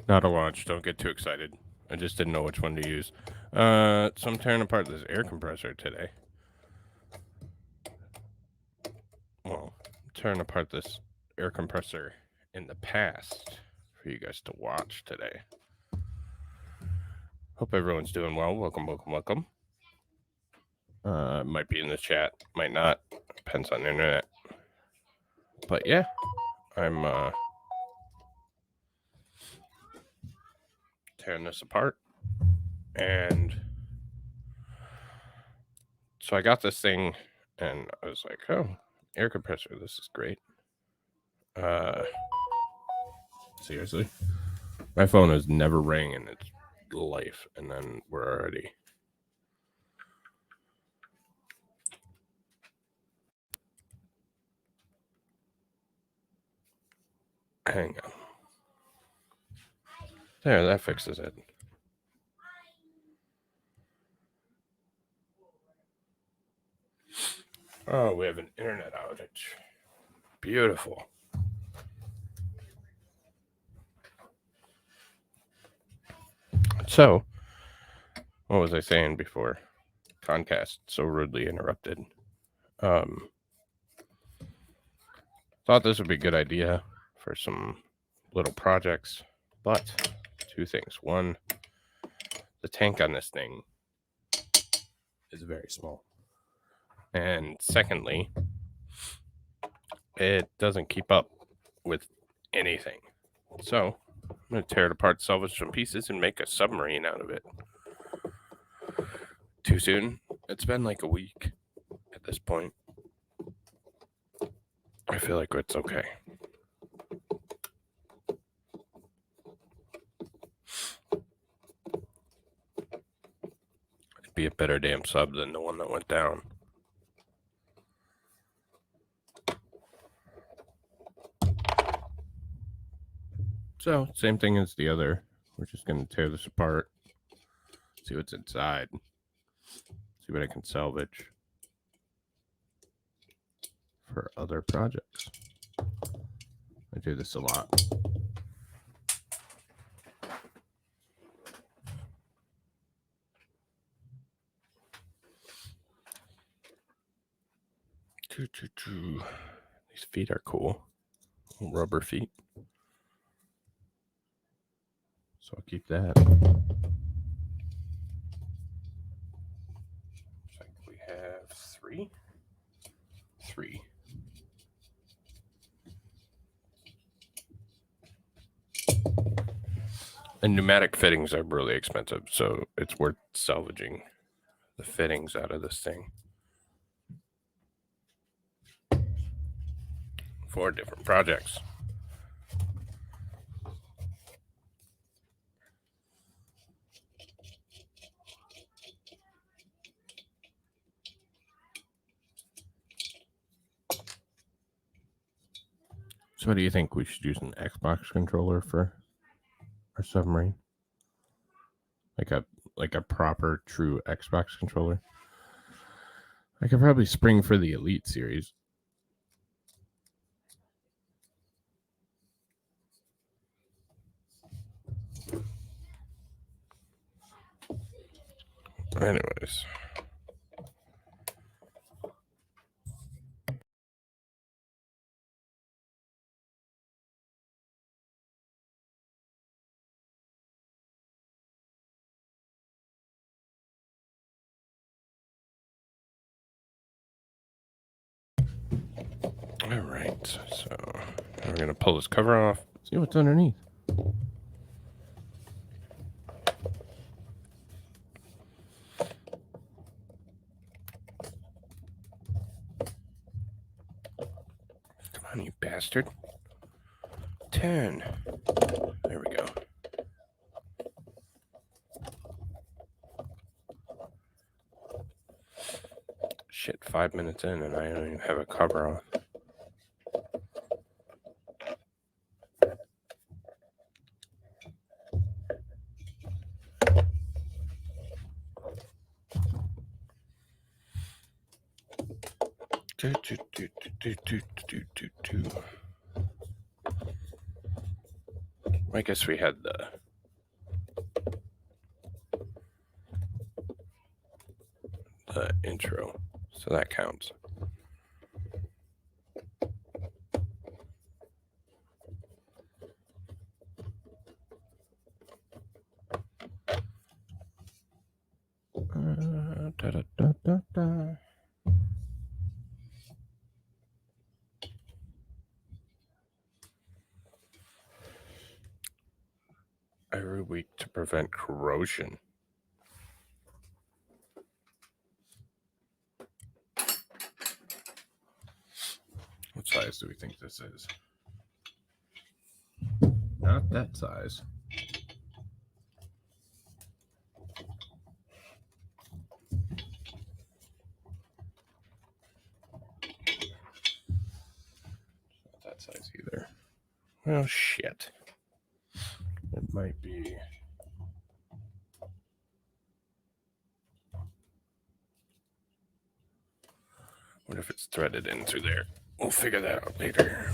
Not a launch. Don't get too excited. I just didn't know which one to use. So I'm tearing apart this air compressor today. Well, I'm tearing apart this air compressor in the past for you guys to watch today. Hope everyone's doing well. Welcome. Might be in the chat, might not. Depends on the internet. But yeah, I'm tearing this apart. And so I got this thing and I was like, oh, air compressor, this is great. Seriously? My phone has never rang in its life, and then we're already... Hang on. There, that fixes it. Oh, we have an internet outage. Beautiful. So, what was I saying before Comcast so rudely interrupted? Thought this would be a good idea for some little projects, but two things. One, the tank on this thing is very small. And secondly, it doesn't keep up with anything. So I'm going to tear it apart, salvage some pieces, and make a submarine out of it. Too soon? It's been like a week at this point. I feel like it's okay. It'd be a better damn sub than the one that went down. So, same thing as the other. We're just going to tear this apart, see what's inside, see what I can salvage for other projects. I do this a lot. These feet are cool. Rubber feet. So I'll keep that. I think we have three. And pneumatic fittings are really expensive, so it's worth salvaging the fittings out of this thing. 4 different projects. So what do you think? We should use an Xbox controller for our submarine? Like a proper, true Xbox controller? I could probably spring for the Elite series. Anyways. All right, so we're going to pull this cover off, see what's underneath. Come on, you bastard. 10. There we go. Shit, 5 minutes in and I don't even have a cover on. I guess we had the intro, so that counts. Every week to prevent corrosion. What size do we think this is? Not that size. Not that size either. Well, shit. It might be. What if it's threaded in through there? We'll figure that out later.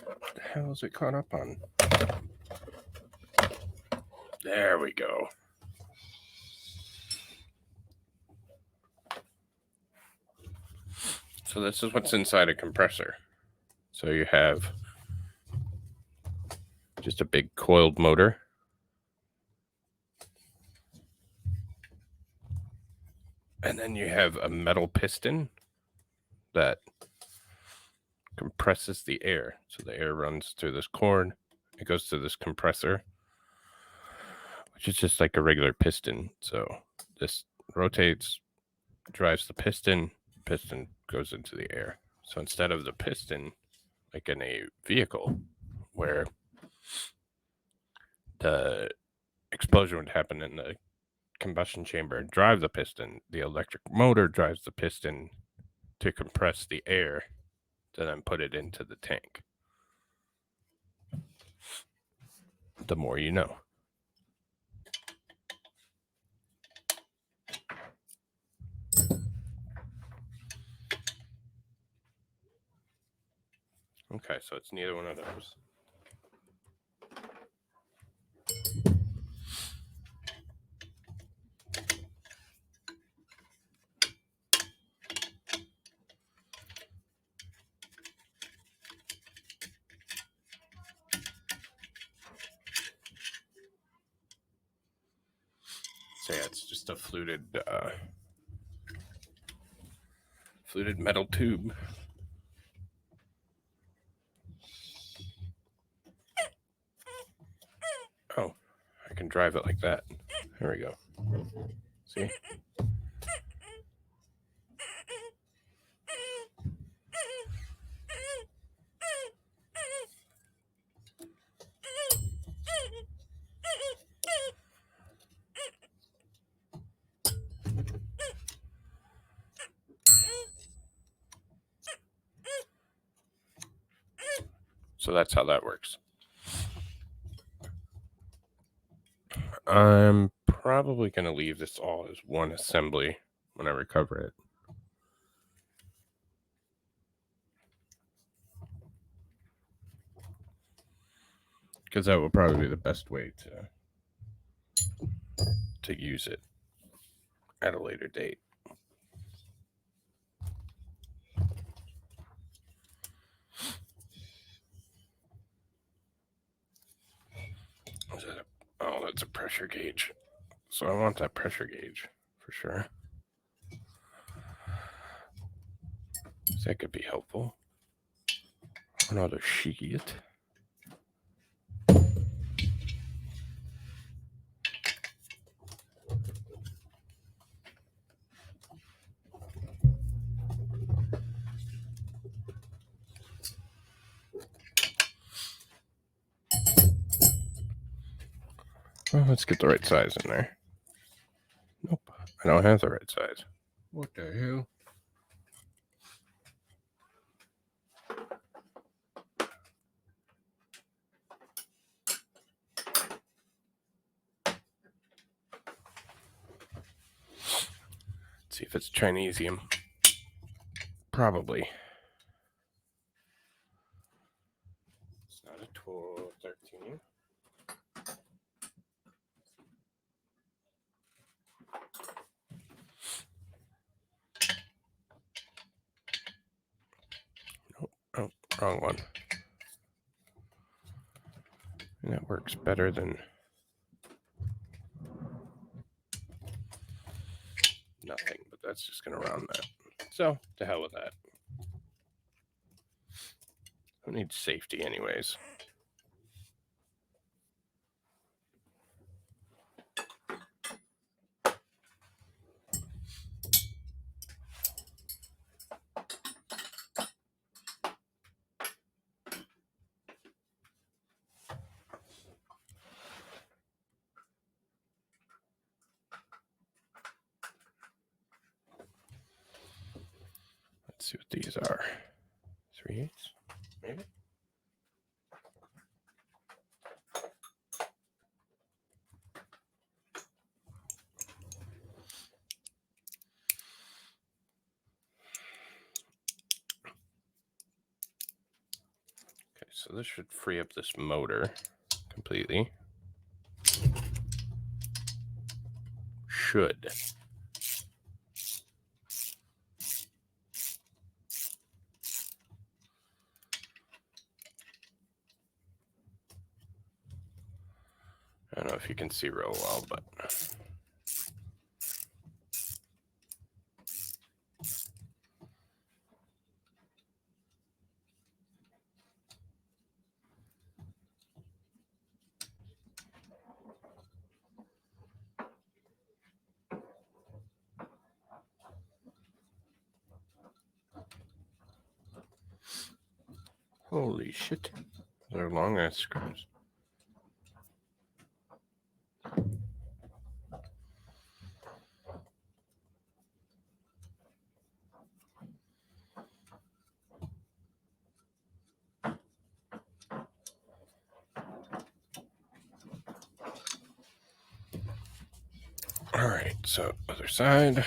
What the hell is it caught up on? There we go. So this is what's inside a compressor. So you have just a big coiled motor. And then you have a metal piston that compresses the air. So the air runs through this cord. It goes to this compressor, which is just like a regular piston. So this rotates, drives the piston goes into the air. So instead of the piston, like in a vehicle, where the explosion would happen in the combustion chamber and drive the piston, the electric motor drives the piston to compress the air to then put it into the tank. The more you know. Okay, so it's neither one of those. So yeah, it's just a fluted metal tube. Oh, I can drive it like that. There we go. See? So that's how that works. I'm probably going to leave this all as one assembly when I recover it. Because that will probably be the best way to use it at a later date. Oh, that's a pressure gauge. So I want that pressure gauge for sure. So that could be helpful. Another sheet. Well, let's get the right size in there. Nope, I don't have the right size. What the hell? See if it's Chinesium. Probably. It's not a 12, 13. Nope. Oh, wrong one. And that works better than nothing, but that's just going to round that. So, to hell with that. Who needs safety anyways? Let's see what these are. 3/8, maybe? Okay, so this should free up this motor completely. Should. I don't know if you can see real well, but holy shit. They're long ass screws. All right, so other side.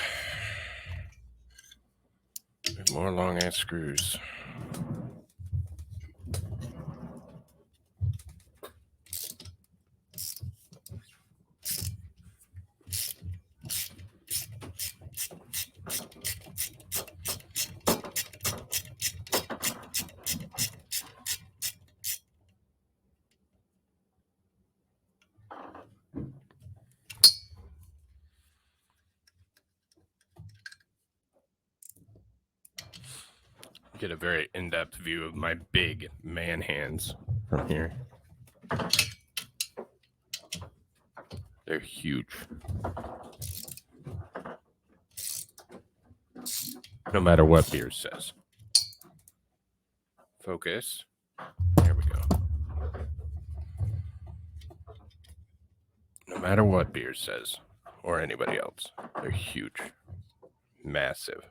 More long ass screws. Get a very in-depth view of my big man hands from here. They're huge. No matter what Beers says. Focus. There we go. No matter what Beers says, or anybody else, they're huge. Massive.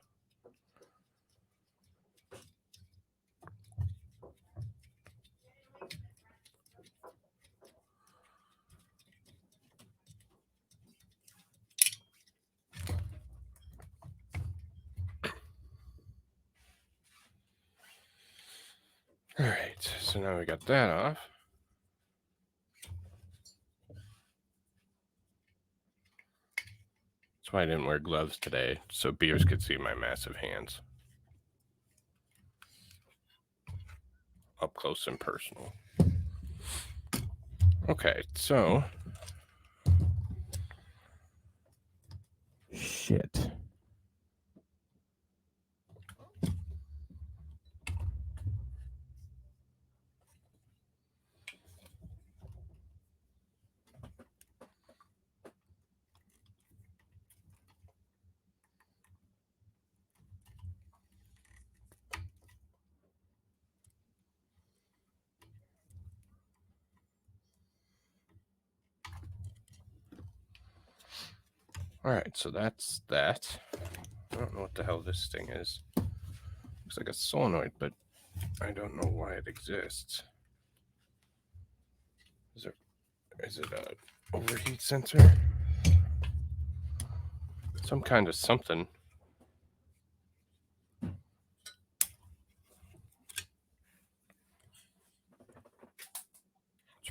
All right, so now we got that off. That's why I didn't wear gloves today, so Beers could see my massive hands. Up close and personal. Okay, so. Shit. All right, so that's that. I don't know what the hell this thing is. Looks like a solenoid, but I don't know why it exists. Is it a overheat sensor? Some kind of something.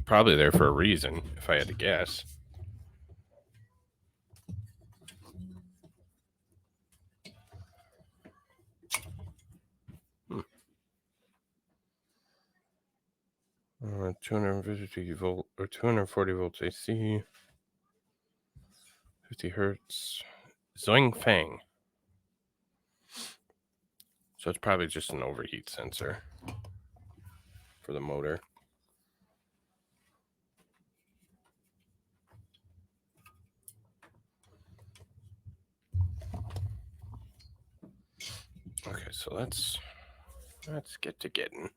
probably there for a reason, if I had to guess. Hmm. 250 volt or 240 volts AC, 50 hertz. Zoing Fang. So it's probably just an overheat sensor for the motor. Okay, so let's get to getting.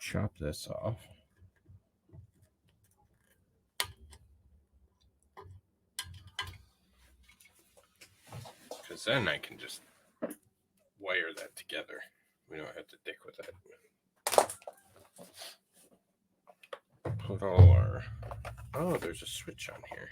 Chop this off. Because then I can just wire that together. We don't have to dick with it. Put all our... Oh, there's a switch on here.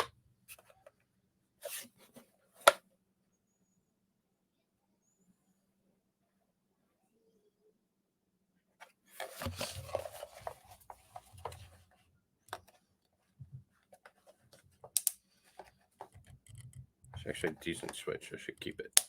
It's actually a decent switch. I should keep it.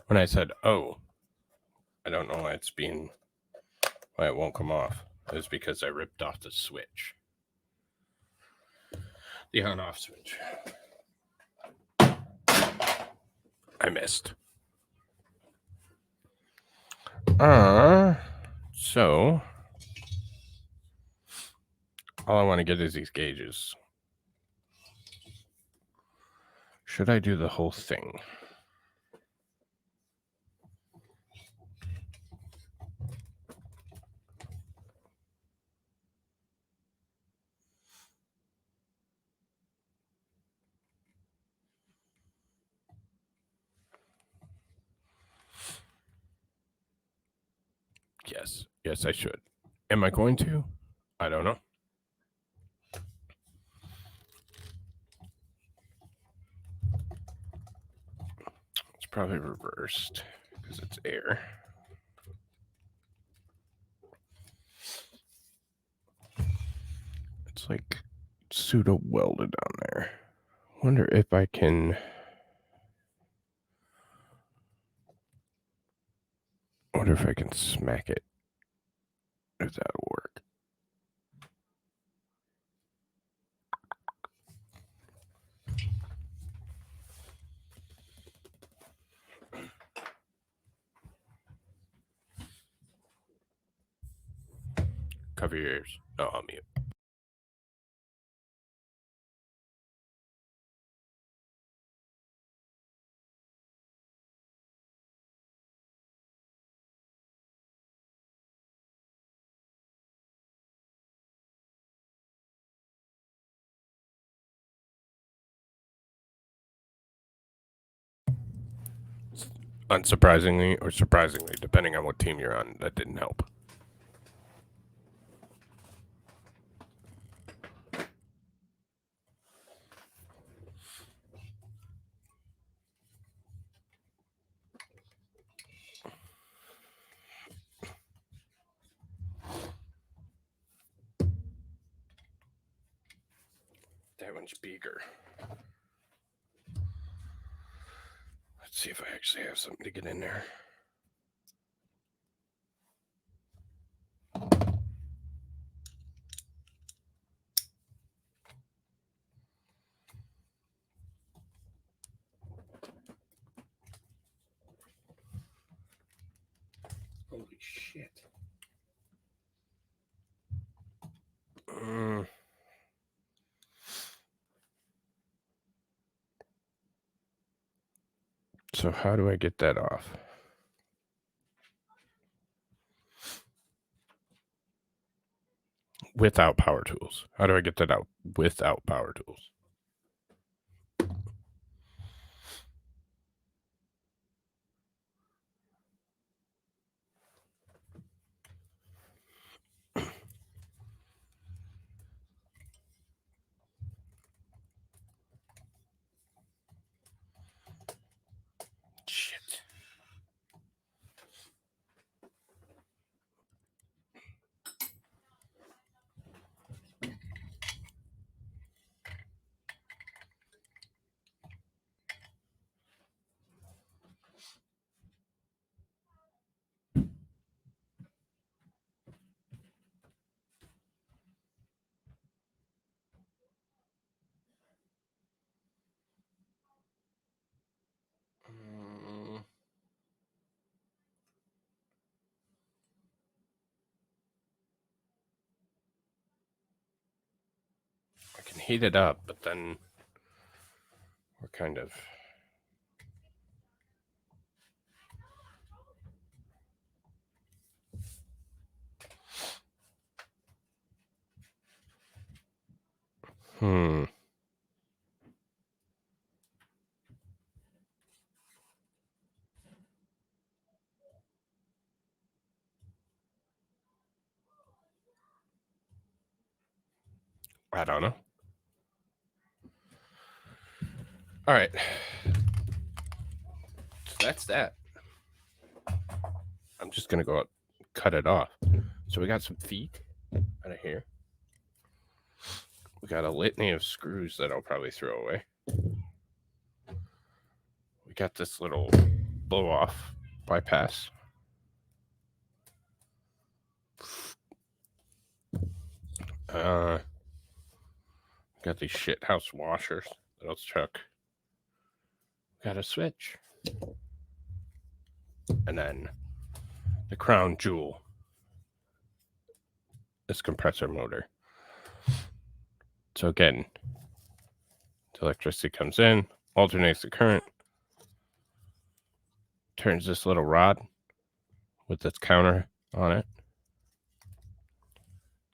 When I said, oh, I don't know why why it won't come off. It was because I ripped off the switch. The on-off switch. I missed. So all I want to get is these gauges. Should I do the whole thing? Yes, I should. Am I going to? I don't know. It's probably reversed because it's air. It's like pseudo welded on there. Wonder if I can. Wonder if I can smack it. If that'll work. Cover your ears. Oh, I'll mute. Unsurprisingly or surprisingly, depending on what team you're on, that didn't help. That one's bigger. Let's see if I actually have something to get in there. Holy shit. So how do I get that off? Without power tools. How do I get that out without power tools? heat it up, but then we're kind of... I don't know. All right. So that's that. I'm just going to go out and cut it off. So we got some feet out of here. We got a litany of screws that I'll probably throw away. We got this little blow off bypass. Got these shit house washers that I'll chuck. Got a switch. And then the crown jewel, this compressor motor. So again, the electricity comes in, alternates the current, turns this little rod with this counter on it.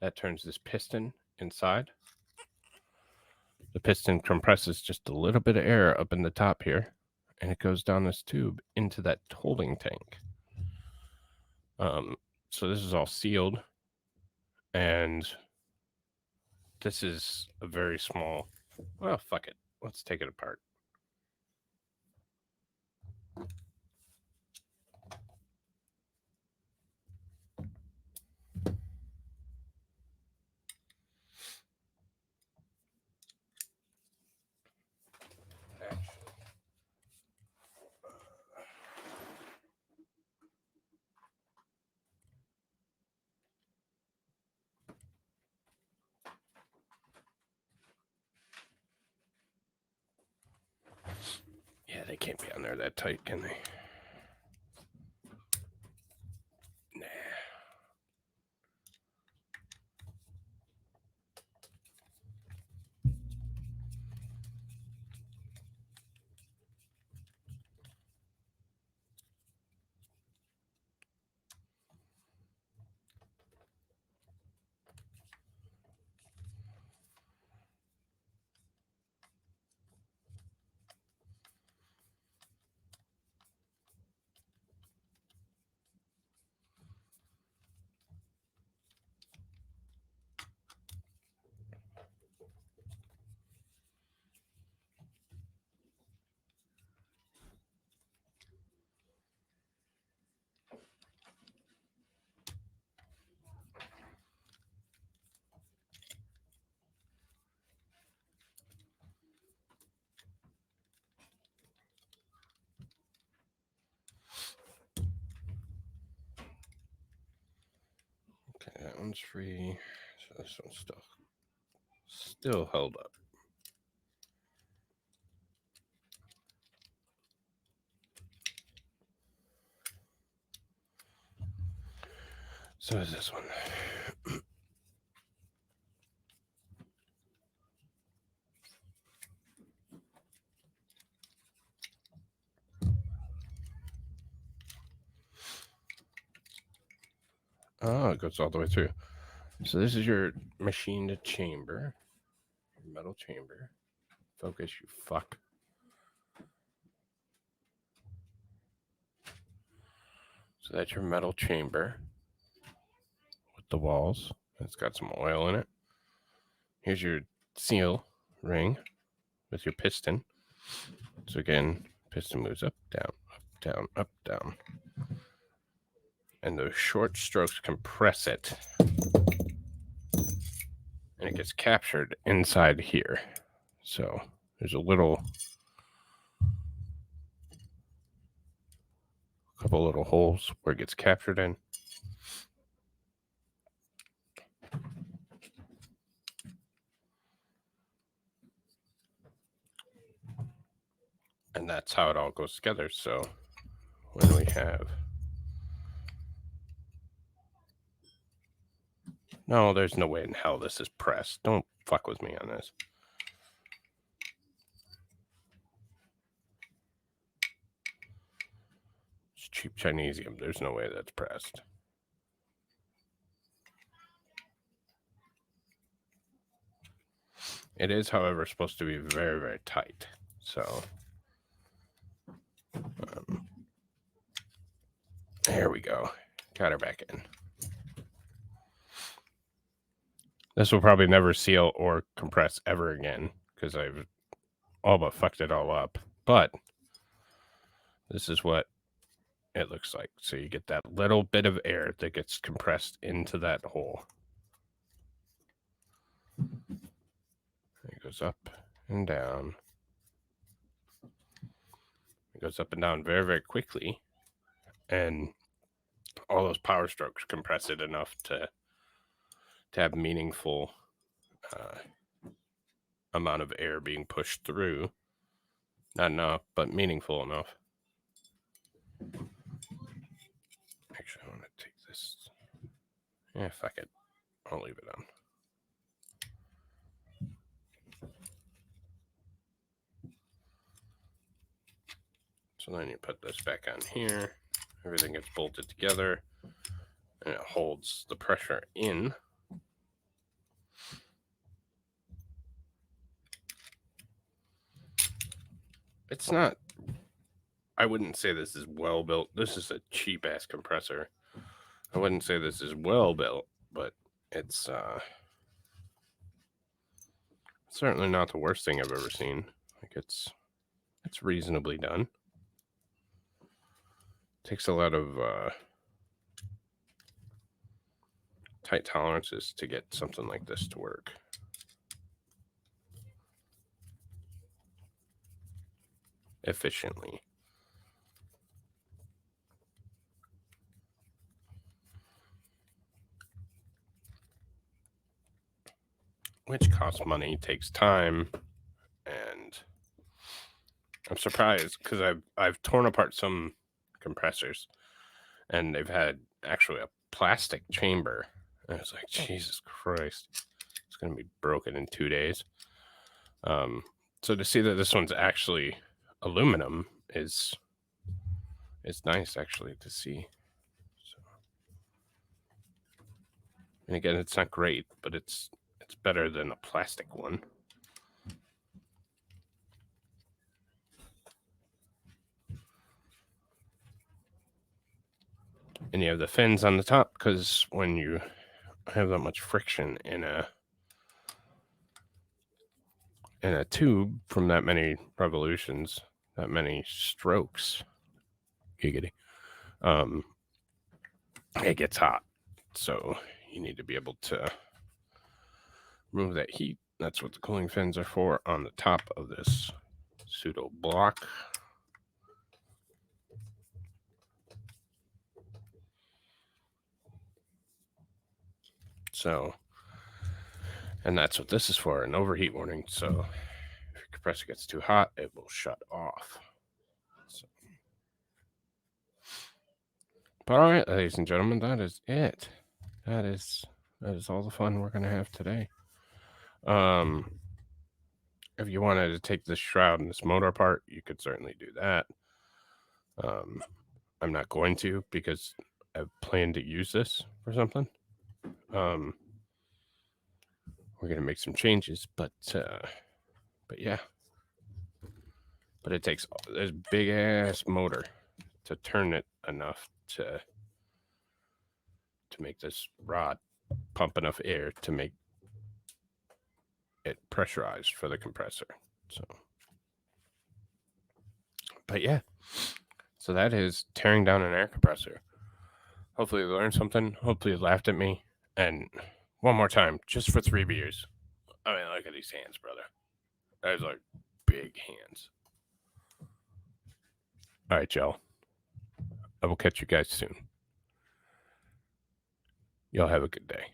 That turns this piston inside. The piston compresses just a little bit of air up in the top here, and it goes down this tube into that holding tank. So this is all sealed, and this is a very small... Well, fuck it. Let's take it apart. Yeah, they can't be on there that tight, can they? Nah. Okay, that one's free. So this one's still held up. So is this one. Oh, it goes all the way through. So this is your machined chamber. Your metal chamber. Focus, you fuck. So that's your metal chamber with the walls. It's got some oil in it. Here's your seal ring with your piston. So again, piston moves up, down, up, down, up, down. And those short strokes compress it. And it gets captured inside here. So there's a couple little holes where it gets captured in. And that's how it all goes together. So when we have... No, there's no way in hell this is pressed. Don't fuck with me on this. cheap Chinesium. There's no way that's pressed. It is, however, supposed to be very, very tight. So, there we go. Got her back in. This will probably never seal or compress ever again because I've all but fucked it all up. But this is what it looks like. So you get that little bit of air that gets compressed into that hole. It goes up and down. It goes up and down very, very quickly. And all those power strokes compress it enough to have meaningful amount of air being pushed through. Not enough, but meaningful enough. Actually, I want to take this. Yeah, fuck it. I'll leave it on. So then you put this back on here. Everything gets bolted together. And it holds the pressure in. It's not... I wouldn't say this is well built. This is a cheap ass compressor. I wouldn't say this is well built, but it's certainly not the worst thing I've ever seen. Like it's reasonably done. Takes a lot of tight tolerances to get something like this to work. Efficiently. Which costs money, takes time, and I'm surprised because I've torn apart some compressors and they've had actually a plastic chamber. And I was like, Jesus Christ, it's gonna be broken in 2 days. So to see that this one's actually aluminum is nice actually to see. So, and again, it's not great, but it's better than a plastic one. And you have the fins on the top because when you have that much friction in a tube from that many revolutions, that many strokes, giggity, it gets hot. So you need to be able to remove that heat. That's what the cooling fins are for on the top of this pseudo block. So, and that's what this is for, an overheat warning. So if your compressor gets too hot, it will shut off. So. But all right, ladies and gentlemen, that is it. That is all the fun we're gonna have today. If you wanted to take this shroud and this motor apart, you could certainly do that. I'm not going to because I plan to use this for something. We're gonna make some changes, but yeah. But it takes this big ass motor to turn it enough to make this rod pump enough air to make it pressurized for the compressor. So, but yeah, so that is tearing down an air compressor. Hopefully you learned something. Hopefully you laughed at me. And one more time, just for 3 beers. I mean, look at these hands, brother. Those are big hands. All right, y'all. I will catch you guys soon. Y'all have a good day.